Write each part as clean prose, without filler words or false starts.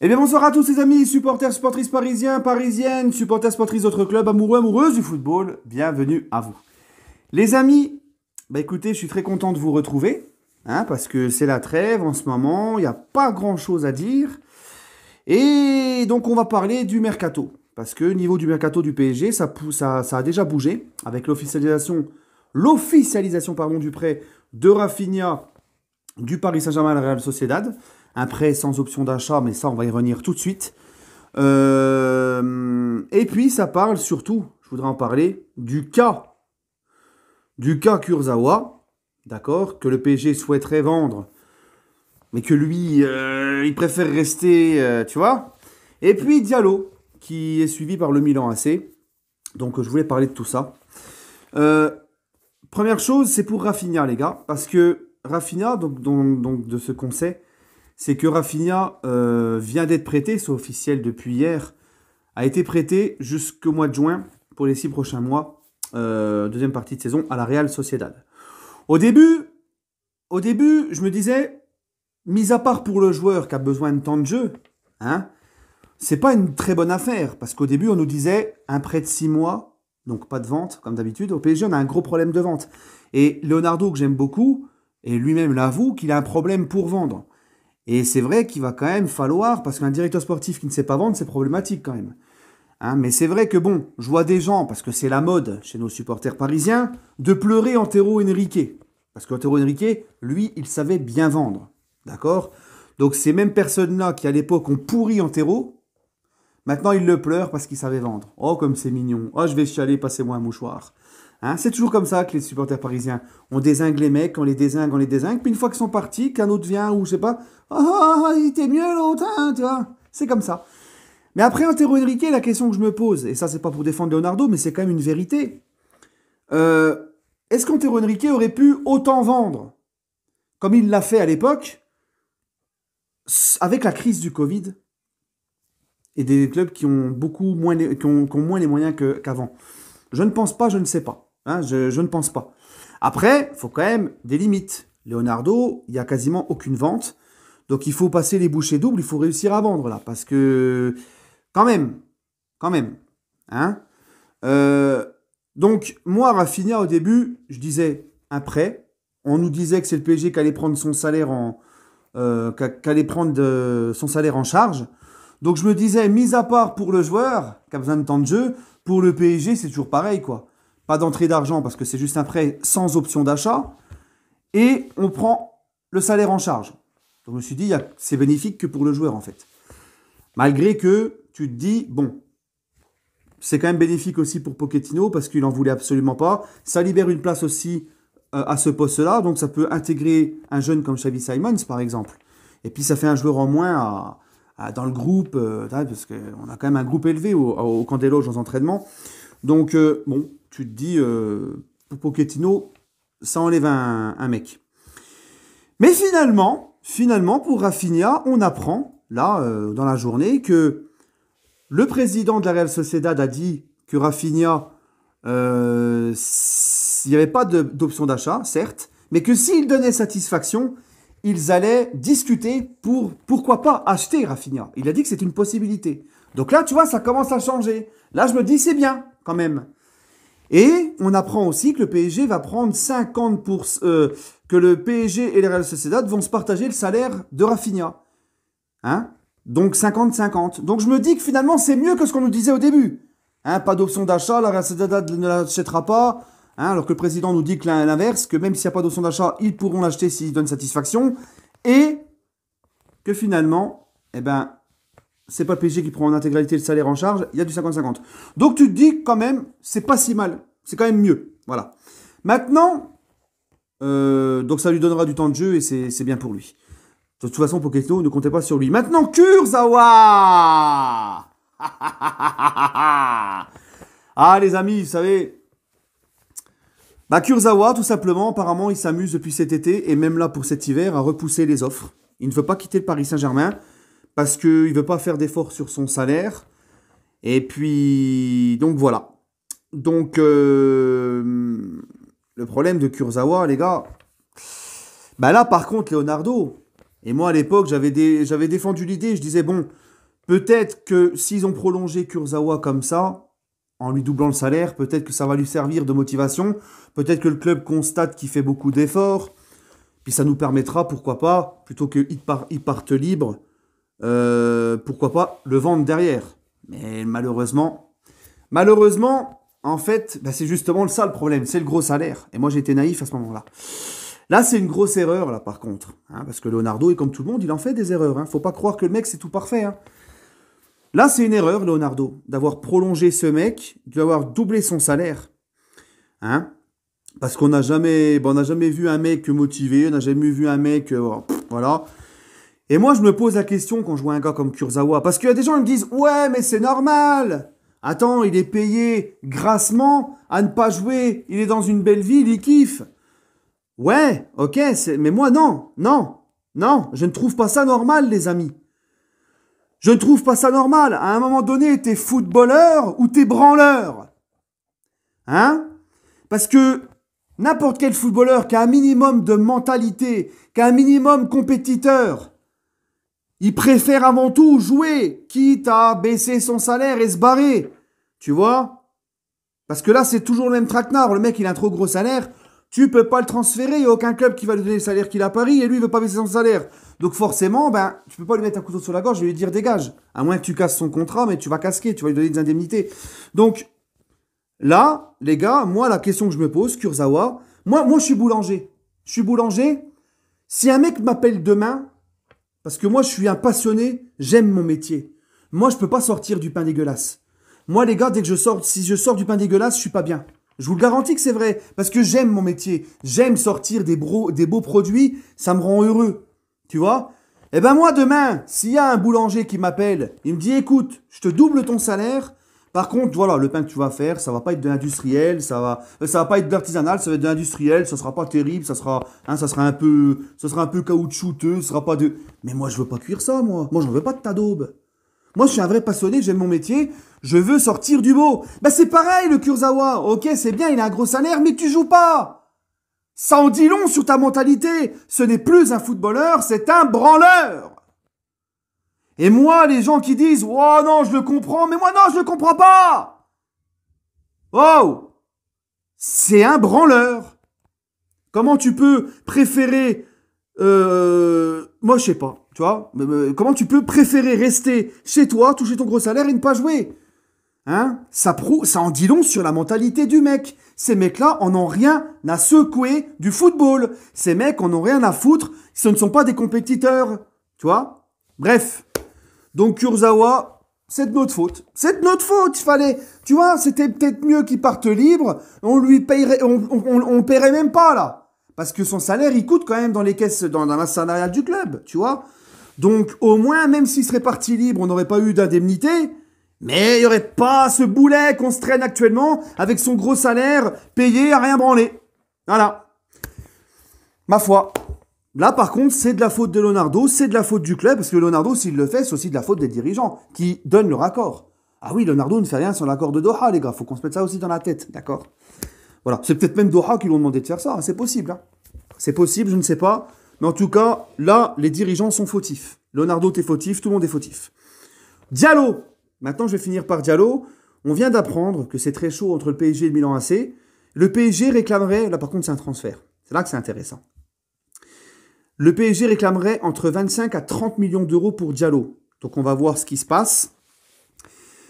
Eh bien bonsoir à tous les amis, supporters, supportrices parisiens, parisiennes, supporters, supportrices d'autres clubs, amoureux, amoureuses du football, bienvenue à vous. Les amis, bah écoutez, je suis très content de vous retrouver, parce que c'est la trêve en ce moment, il n'y a pas grand chose à dire. Et donc on va parler du mercato, parce que niveau du mercato du PSG, ça a déjà bougé, avec l'officialisation pardon, du prêt de Rafinha du Paris Saint-Germain à la Real Sociedad. Un prêt sans option d'achat, mais ça, on va y revenir tout de suite. Et puis, ça parle surtout, je voudrais en parler, du cas Kurzawa, d'accord, que le PSG souhaiterait vendre, mais que lui, il préfère rester, tu vois. Et puis, Diallo, qui est suivi par le Milan AC. Donc, je voulais parler de tout ça. Première chose, c'est pour Rafinha, les gars, parce que Rafinha, donc de ce qu'on sait, c'est que Rafinha vient d'être prêté, c'est officiel depuis hier, a été prêté jusqu'au mois de juin, pour les 6 prochains mois, deuxième partie de saison, à la Real Sociedad. Au début, je me disais, mis à part pour le joueur qui a besoin de temps de jeu, c'est pas une très bonne affaire, parce qu'au début, on nous disait un prêt de 6 mois, donc pas de vente, comme d'habitude. Au PSG, on a un gros problème de vente. Et Leonardo, que j'aime beaucoup, et lui-même l'avoue, qu'il a un problème pour vendre. Et c'est vrai qu'il va quand même falloir, parce qu'un directeur sportif qui ne sait pas vendre, c'est problématique quand même. Mais c'est vrai que bon, je vois des gens, parce que c'est la mode chez nos supporters parisiens, de pleurer Antero Henrique. Parce qu'Antero Henrique, lui, il savait bien vendre. D'accord? Donc ces mêmes personnes-là qui à l'époque ont pourri Antero, maintenant ils le pleurent parce qu'ils savaient vendre. Oh, comme c'est mignon. Oh, je vais chialer, passez-moi un mouchoir. C'est toujours comme ça que les supporters parisiens. On dézingue les mecs, on les dézingue. Puis une fois qu'ils sont partis, qu'un autre vient, ou je sais pas, il était mieux l'autre, tu vois. C'est comme ça. Mais après, Antero Henrique, la question que je me pose, et ça c'est pas pour défendre Leonardo, mais c'est quand même une vérité. Est-ce qu'Antero Henrique aurait pu autant vendre, comme il l'a fait à l'époque, avec la crise du Covid, et des clubs qui ont beaucoup moins, qui ont moins les moyens qu'avant? Je ne pense pas, je ne sais pas. Je ne pense pas. Après, il faut quand même des limites. Leonardo, il n'y a quasiment aucune vente. Donc il faut passer les bouchées doubles, il faut réussir à vendre là. Parce que, quand même. Donc moi, Rafinha, au début, je disais un prêt. On nous disait que c'est le PSG qui allait prendre son salaire son salaire en charge. Donc je me disais, mis à part pour le joueur, qui a besoin de temps de jeu, pour le PSG, c'est toujours pareil, quoi. Pas d'entrée d'argent parce que c'est juste un prêt sans option d'achat. Et on prend le salaire en charge. Donc je me suis dit, c'est bénéfique que pour le joueur, en fait. Malgré que tu te dis, bon, c'est quand même bénéfique aussi pour Pochettino parce qu'il n'en voulait absolument pas. Ça libère une place aussi à ce poste-là. Donc ça peut intégrer un jeune comme Xavi Simons, par exemple. Et puis ça fait un joueur en moins dans le groupe, parce qu'on a quand même un groupe élevé au camp des loges aux entraînements. Donc, bon, tu te dis, pour Pochettino, ça enlève un mec. Mais finalement, pour Rafinha, on apprend, là, dans la journée, que le président de la Real Sociedad a dit que Rafinha, il n'y avait pas d'option d'achat, certes, mais que s'il donnait satisfaction, ils allaient discuter pourquoi pas acheter Rafinha. Il a dit que c'est une possibilité. Donc là, tu vois, ça commence à changer. Là, je me dis, c'est bien, quand même. Et on apprend aussi que le PSG va prendre 50%, que le PSG et les Real Sociedad vont se partager le salaire de Rafinha. Donc 50-50. Donc je me dis que finalement, c'est mieux que ce qu'on nous disait au début. Pas d'option d'achat, la Real Sociedad ne l'achètera pas. Alors que le président nous dit que l'inverse, que même s'il n'y a pas d'option d'achat, ils pourront l'acheter s'ils donnent satisfaction. Et que finalement, c'est pas le PSG qui prend en intégralité le salaire en charge, il y a du 50-50. Donc tu te dis quand même, c'est pas si mal. C'est quand même mieux. Voilà. Maintenant, donc ça lui donnera du temps de jeu et c'est bien pour lui. De toute façon, Pochettino ne comptait pas sur lui. Maintenant, Kurzawa. Les amis, vous savez... Kurzawa, tout simplement, apparemment, il s'amuse depuis cet été, et même là pour cet hiver, à repousser les offres. Il ne veut pas quitter le Paris Saint-Germain, parce qu'il ne veut pas faire d'efforts sur son salaire. Et puis, donc voilà. Donc, le problème de Kurzawa, les gars, là par contre, Leonardo, et moi à l'époque, j'avais défendu l'idée, je disais, bon, Peut-être que s'ils ont prolongé Kurzawa comme ça, en lui doublant le salaire, peut-être que ça va lui servir de motivation. Peut-être que le club constate qu'il fait beaucoup d'efforts. Puis ça nous permettra, pourquoi pas, plutôt qu'il parte libre, pourquoi pas le vendre derrière. Mais malheureusement, en fait, bah, c'est justement ça le problème, c'est le gros salaire. Et moi j'étais naïf à ce moment-là. Là, c'est une grosse erreur, là, par contre. Hein, parce que Leonardo, et comme tout le monde, il en fait des erreurs. Hein. Faut pas croire que le mec, c'est tout parfait. Hein. Là, c'est une erreur, Leonardo, d'avoir prolongé ce mec, d'avoir doublé son salaire. Hein. Parce qu'on n'a jamais, on n'a jamais vu un mec motivé, on n'a jamais vu un mec... voilà. Et moi, je me pose la question quand je vois un gars comme Kurzawa. Parce qu'il y a des gens qui me disent, ouais, mais c'est normal. Attends, il est payé grassement à ne pas jouer. Il est dans une belle ville, il kiffe. Ouais, ok, mais moi, non, je ne trouve pas ça normal, les amis. Je ne trouve pas ça normal. À un moment donné, t'es footballeur ou t'es branleur. Hein? Parce que n'importe quel footballeur qui a un minimum de mentalité, qui a un minimum compétiteur, il préfère avant tout jouer, quitte à baisser son salaire et se barrer. Tu vois? Parce que là, c'est toujours le même traquenard. Le mec, il a un trop gros salaire. Tu peux pas le transférer. Il n'y a aucun club qui va lui donner le salaire qu'il a à Paris et lui, il veut pas baisser son salaire. Donc forcément, tu peux pas lui mettre un couteau sur la gorge et lui dire dégage. À moins que tu casses son contrat, mais tu vas casquer, tu vas lui donner des indemnités. Donc là, les gars, moi, la question que je me pose, Kurzawa, moi, je suis boulanger. Je suis boulanger. Si un mec m'appelle demain, parce que moi, je suis un passionné, j'aime mon métier. Moi, je peux pas sortir du pain dégueulasse. Moi, les gars, si je sors du pain dégueulasse, je suis pas bien. Je vous le garantis que c'est vrai, parce que j'aime mon métier. J'aime sortir des beaux produits, ça me rend heureux. Tu vois? Eh ben moi, demain, s'il y a un boulanger qui m'appelle, il me dit, écoute, je te double ton salaire. Par contre, voilà, le pain que tu vas faire, ça va pas être de l'industriel, ça va pas être de l'artisanal, ça va être de l'industriel, ça sera pas terrible, ça sera un peu caoutchouteux, ça sera pas de... Mais moi, je veux pas cuire ça, moi. Moi, j'en veux pas de ta daube. Moi, je suis un vrai passionné, j'aime mon métier, je veux sortir du beau. Ben, c'est pareil, le Kurzawa. Ok, c'est bien, il a un gros salaire, mais tu joues pas. Ça en dit long sur ta mentalité. Ce n'est plus un footballeur, c'est un branleur. Et moi, les gens qui disent « Oh non, je le comprends », mais moi non, je le comprends pas. Oh, c'est un branleur. Comment tu peux préférer... moi, je sais pas, tu vois. Comment tu peux préférer rester chez toi, toucher ton gros salaire et ne pas jouer? Hein? Ça en dit long sur la mentalité du mec. Ces mecs-là en ont rien à secouer du football. Ces mecs en ont rien à foutre. Ce ne sont pas des compétiteurs. Tu vois? Bref. Donc Kurzawa, c'est de notre faute. C'est de notre faute. Il fallait, tu vois, c'était peut-être mieux qu'il parte libre. On lui payerait, on paierait même pas là, parce que son salaire il coûte quand même dans les caisses, dans la masse salariale du club, tu vois. Donc au moins, même s'il serait parti libre, on n'aurait pas eu d'indemnité. Mais il n'y aurait pas ce boulet qu'on se traîne actuellement avec son gros salaire payé à rien branler. Voilà. Ma foi. Là, par contre, c'est de la faute de Leonardo, c'est de la faute du club, parce que Leonardo, s'il le fait, c'est aussi de la faute des dirigeants qui donnent leur accord. Ah oui, Leonardo ne fait rien sans l'accord de Doha, les gars. Faut qu'on se mette ça aussi dans la tête, d'accord? Voilà. C'est peut-être même Doha qui lui ont demandé de faire ça. Hein. C'est possible. Hein. C'est possible, je ne sais pas. Mais en tout cas, là, les dirigeants sont fautifs. Leonardo, t'es fautif, tout le monde est fautif. Diallo. Maintenant, je vais finir par Diallo. On vient d'apprendre que c'est très chaud entre le PSG et le Milan AC. Le PSG réclamerait... Là, par contre, c'est un transfert. C'est là que c'est intéressant. Le PSG réclamerait entre 25 à 30 millions d'euros pour Diallo. Donc on va voir ce qui se passe.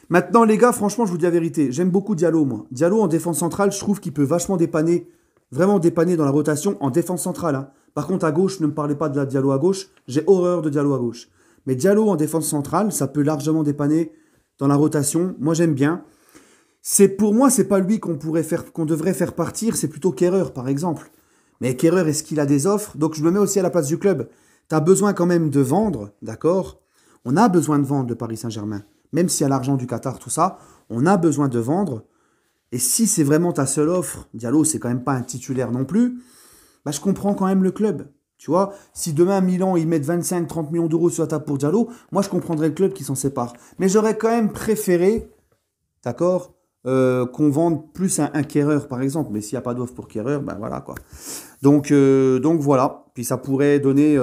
Maintenant les gars, franchement, je vous dis la vérité. J'aime beaucoup Diallo, moi. Diallo en défense centrale, je trouve qu'il peut vachement dépanner. Vraiment dépanner dans la rotation en défense centrale. Hein. Par contre, à gauche, ne me parlez pas de la Diallo à gauche. J'ai horreur de Diallo à gauche. Mais Diallo en défense centrale, ça peut largement dépanner dans la rotation. Moi, j'aime bien. Pour moi, c'est pas lui qu'on devrait faire partir. C'est plutôt Kehrer, par exemple. Mais Kehrer, est-ce qu'il a des offres? Donc je me mets aussi à la place du club. Tu as besoin quand même de vendre, d'accord? On a besoin de vendre le Paris Saint-Germain. Même s'il y a l'argent du Qatar, tout ça, on a besoin de vendre. Et si c'est vraiment ta seule offre, Diallo, c'est quand même pas un titulaire non plus, bah, je comprends quand même le club. Tu vois, si demain Milan, ils mettent 25-30 millions d'euros sur la table pour Diallo, moi je comprendrais le club qui s'en sépare. Mais j'aurais quand même préféré, d'accord, qu'on vende plus un Kehrer par exemple. Mais s'il n'y a pas d'offre pour Kehrer, ben voilà quoi. Donc voilà. Puis ça pourrait donner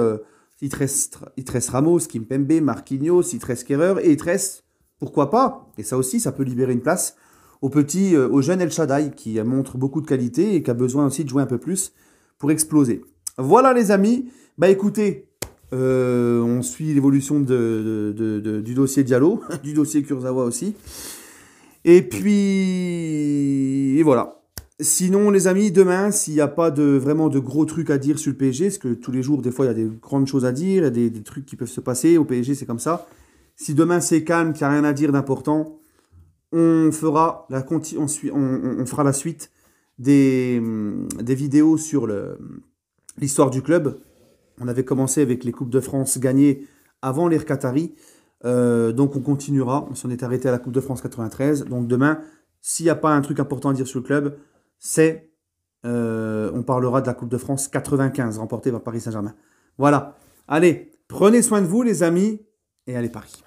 Il te reste Ramos, Kimpembe, Marquinhos, il te reste Kerrer et il te reste, pourquoi pas, et ça aussi, ça peut libérer une place au jeune El Shaddai qui montre beaucoup de qualité et qui a besoin aussi de jouer un peu plus pour exploser. Voilà les amis, bah écoutez, on suit l'évolution du dossier Diallo, du dossier Kurzawa aussi. Et puis, et voilà. Sinon, les amis, demain, s'il n'y a pas vraiment de gros trucs à dire sur le PSG, parce que tous les jours, des fois, il y a des grandes choses à dire, il y a des trucs qui peuvent se passer. Au PSG, c'est comme ça. Si demain, c'est calme, qu'il n'y a rien à dire d'important, on fera on fera la suite des vidéos sur l'histoire du club. On avait commencé avec les Coupes de France gagnées avant l'ère Qatari. Donc on continuera. On s'en est arrêté à la Coupe de France 93. Donc demain, s'il n'y a pas un truc important à dire sur le club, on parlera de la Coupe de France 95 remportée par Paris Saint-Germain. Voilà. Allez, prenez soin de vous les amis et allez Paris.